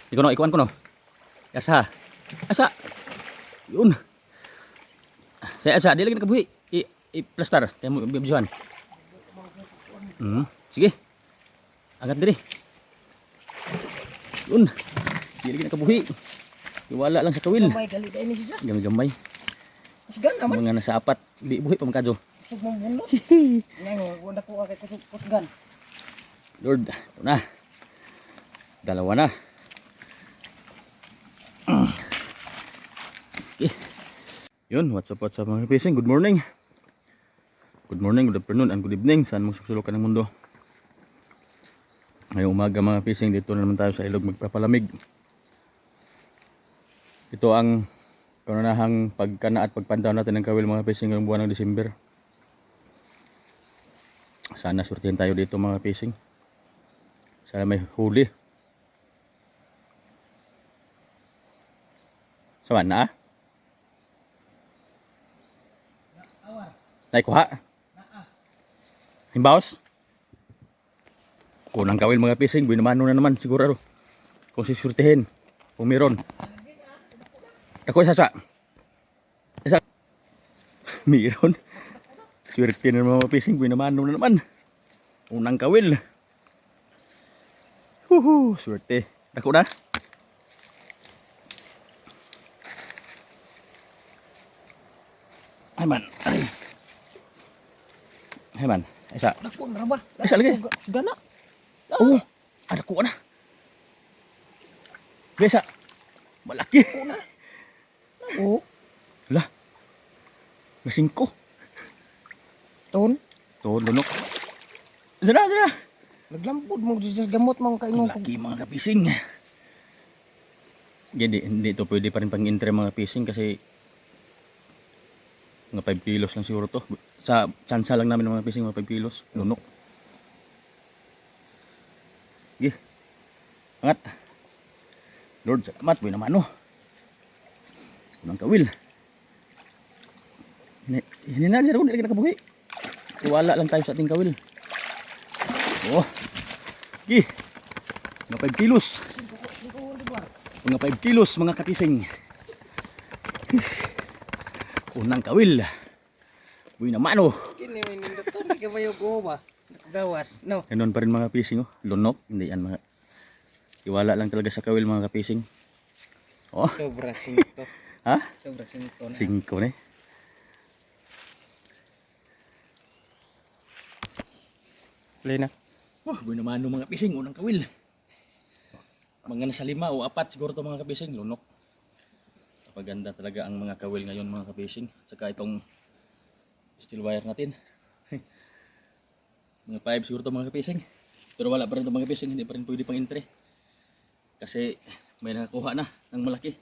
Ikaw no, ikuan ko no. Asa. Asa. Yun. Saya asa, di lagi nakabuhi. I-plaster. Kaya mo bibijuhan. Sige. Agad diri. Yun. Di lagi nakabuhi. Iwala lang sa kawil. Gamay gali dai ni siya. Gamay-gamay. Kusgan naman. Mga nasa apat. Di buhi pa magkadyo. Kusog mong bunot. Ngayon, wala ko kay kusgan. Lord, ito na. Dalawa na. Okay. Yun, what's up mga fishing? Good morning. Good morning, good afternoon, and good evening. Saan mong susulukan ng mundo? Ngayong umaga mga fishing, dito na naman tayo sa ilog magpapalamig. Ito ang kanunahang pagkana at pagpantaw natin ng kawil mga fishing ngayong buwan ng December. Sana surtihan tayo dito mga fishing. Sana may huli. Sama na? Naikuha? Himbaos? Kunang kawil mga fishing, binamano na naman siguro kung sisurtihin, kung meron. Ako isa. Meron. Swerte na mga fishing, binamano na naman. Unang kawil. Swerte. Dako na. Ay man. Ay man. Isa. Dako na ba? Isa lagi. Gana. Oh, ada ko na. Bisa. Malaki. Oh, Lah. Masingko. ton. To lunok. Dara. Naglambod mo sa gamot mong kaingon ko. Laki mga kapising. Hindi ito pwede pa rin pang-intre mga fishing kasi mga 5 kilos lang siguro to. Sa tsansa lang namin ng mga fishing, mga 5 kilos. Lunok. Sige. Angat. Lord, salamat. Buhay naman no. Unang kawil. Hindi na dyan ako. Hindi lagi nakabuhi. Tiwala lang tayo sa ating kawil. Oh. Sige. Mga 5 kilos. Mga 5 kilos mga kapising. Unang kawil. Buhay naman no. Kini may nindot ni kabayo ko ba? Nakadawas. No. Ganun pa rin mga kapising oh. Lunok. Hindi yan mga. Tiwala lang talaga sa kawil mga kapising. Oh. Sobra singko. Ha? Sobra singko na. 5 na. Play na. Buhay naman no mga kapising. Unang kawil. Mga nasa 5 o 4 siguro to mga kapising. Lunok. Napaganda talaga ang mga kawil ngayon mga kapising. Saka itong steel wire natin. Mga 5 siguro to mga kapising. Pero wala pa rin to mga kapising. Hindi pa rin pwede pang entry. Kasi may nakakuha na ng malaki.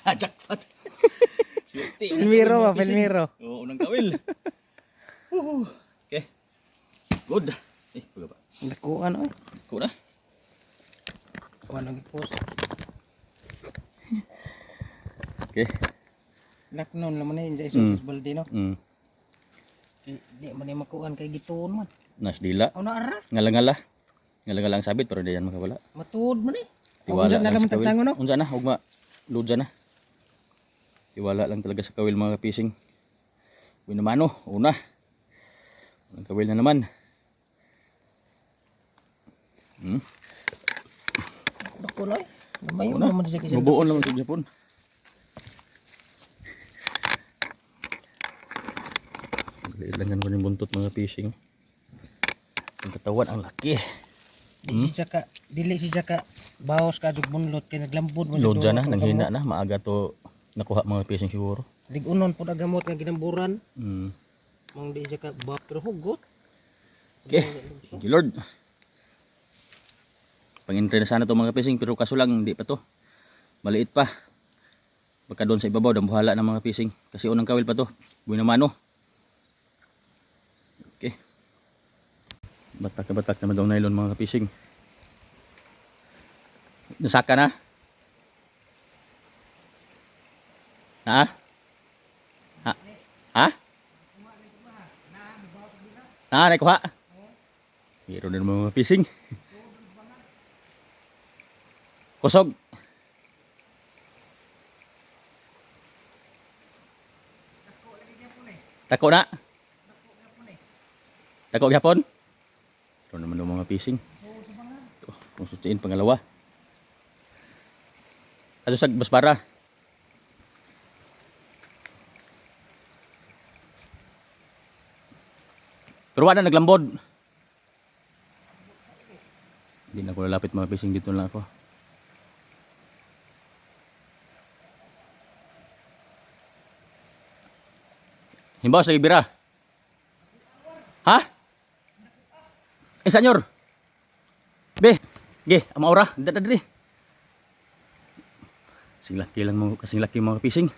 Jackpot. Swerte. Pelmiro ba? Pelmiro. Oo, unang kawil. Okay. Good. Baga pa. Nakuha na. Kuna. Ano gipost? Okay. Laknon naman na yun sa isos balde no. Di man ni makuan kay gituon man. Nasdila. Ano ara? Ngala-ngala. Ngala-ngala ang sabit pero di yan makawala. Matuod man eh. Tiwala na lang lang sa kawil. tagtango no. Unsa na, ugma. Load na. Tiwala lang talaga sa kawil mga kapising. Binamano, una. Unang kawil na naman. Dako na. Mayo naman sa kisa. Mabuon lang sa Japon. Ilangan ko yung buntot mga fishing. Ang katawan ang laki. Di siya ka dili siya ka bawas ka jud bunlot kay naglambod mo Load na, nanghina na, maaga to nakuha mga fishing siguro. Dig-unon pud ang gamot nga ginamburan. Mong di siya ka pero hugot. Okay. Thank you Lord. Pang-entry na sana to mga fishing pero kaso lang hindi pa to. Maliit pa. Baka doon sa ibabaw dambuhala ng mga fishing kasi unang kawil pa to. Buhay na mano. Okay. Batak na batak naman daw nylon mga fishing. Nasaka na? Ha? Ha? Naikuha? Meron na mga fishing. Kusog. Tako na. Tako gyapon. Ito naman yung mga fishing. Ito, kung sutiin pangalawa. Ano sa basbara? Pero wala naglambod. Hindi na ako lalapit mga fishing, dito lang ako. Himbaw sa ibira. Ha? Senyor. Be, ge, ama ora, dali. Kasing laki lang mo, kasing laki mga fishing.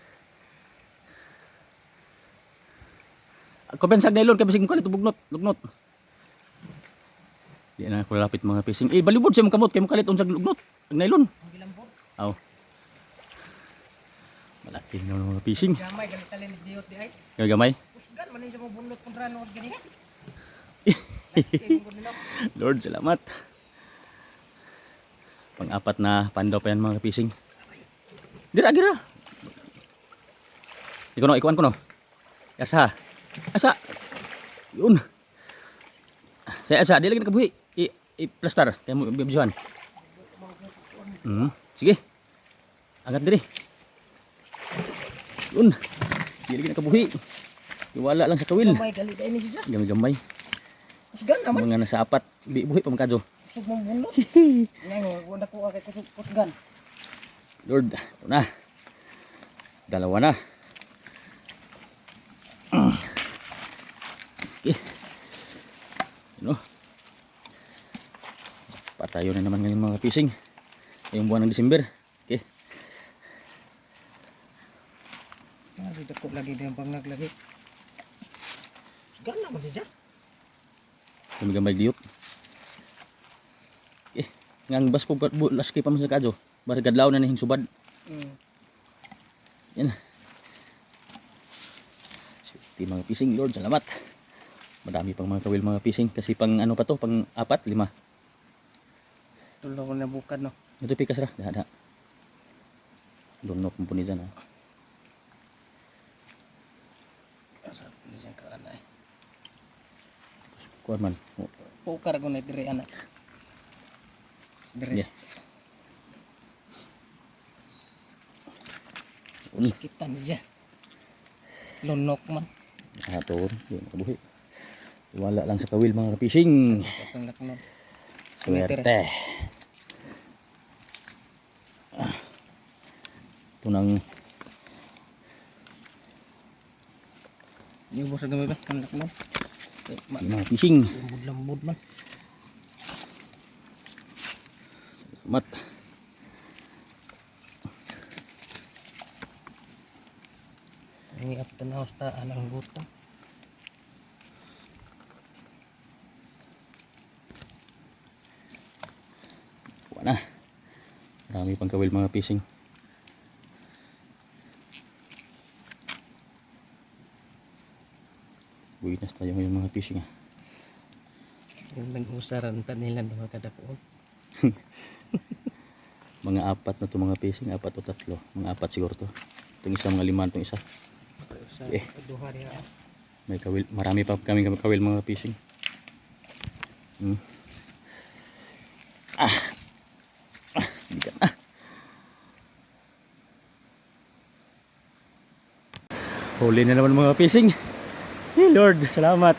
Ako bensag nailon kay bisig mo kalit bugnot, lugnot. Di na ako lalapit mga fishing. Balibod siya mong kamot kay mo kalit unsag lugnot, nailon. Aw. Malaki na mga fishing. Gamay galit talin diot di ay. Gamay. Usgan man siya mo bunot kun rano gani. Lord, salamat. Pang-apat na pandaw pa yan mga fishing. Gira. Ikuan ko no. Asa. Yun. Saya asa, di lagi nakabuhi. I-plaster kay mo bijuan. Sige. Angat diri. Yun. Di lagi nakabuhi. Iwala lang sa kawil. Gamay galit ay ni siya. Gamay. Usgan naman. Mga nasa apat. Buhi pa magkadyo. Usog mong bunot. Ngayon, wala ko kay kusgan. Lord, ito na. Dalawa na. Okay. Ano? Patayo na naman ngayon mga fishing. Ngayong buwan ng December. Okay. Dito ko lagi din pang naglagi. Usgan naman siya. Gamay diyot. Okay. Ngang bas ko laski pa man sa kadyo. Bari kadlaw na ning subad. Yan. Di mga fishing, Lord, salamat. Madami pang mga kawil mga fishing kasi pang ano pa to, pang 4, 5. Tulo ko na bukad no. Ito pikas ra, dada. Lunok mo po ni dyan. Asap ni siya ka anay. Kuan man. Pukar ko na dire anak. Dire. Yeah. Sakitan niya. Lunok man. Ator, yun kabuhi. Wala lang sa kawil mga fishing. Katong laknon. Swerte. Ito nang Yung bosa gamay ba? Ang laknon. mga fishing. Lambod man. Salamat. Ini after na hosta anang buta. Wala na. Marami pang kawil mga fishing. Buinas tayo ngayon mga fishing. Yung nag-usaran ta nila mga kadapoon. Mga 4 na to mga fishing, 4 o 3. Mga 4 siguro to. Itong isa, mga 5 itong isa. Duha diha. May kawil, marami pa kami kawil mga fishing. Bigat na. Huli na naman mga fishing. Hey Lord, salamat.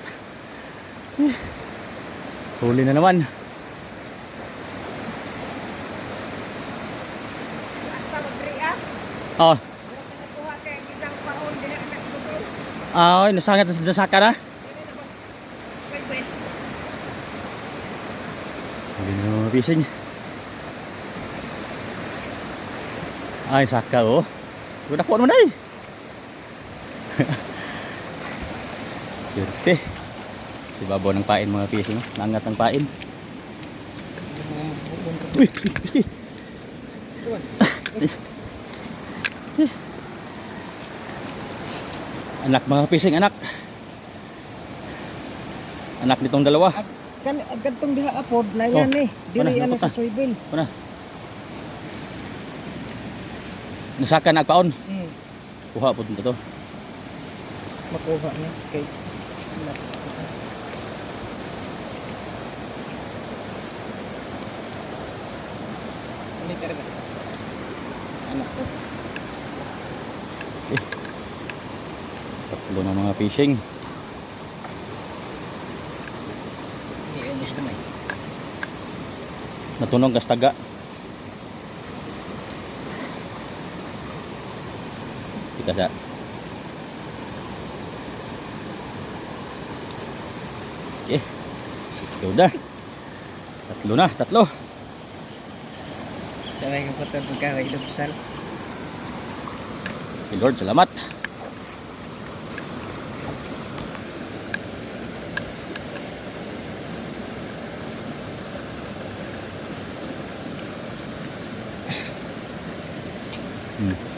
Huli na naman. Oh. Ay, nasangat sa saka na. Huli na naman mga fishing. Ay, saka oh. Udah kuat mana? Swerte. Si babaw ng pain mga fishing. Nangat ng pain. Uy, fish. Anak mga fishing, anak. Anak nitong dalawa. Kan agad tong diha apod na yan eh. Dili Pana, ano napota. sa soybean. Pana. Nasaka na agpaon. Hmm. Kuha po dito to. Makuha niya kay Ini talaga. Anak ko. Tatlo na mga fishing. Iubos ka na. Natunog kastaga. Kita sa. Okay. Sudah. Tatlo na, tatlo. Sabay ka po ito pagkaway lupsal. Okay, Lord, salamat. Hmm.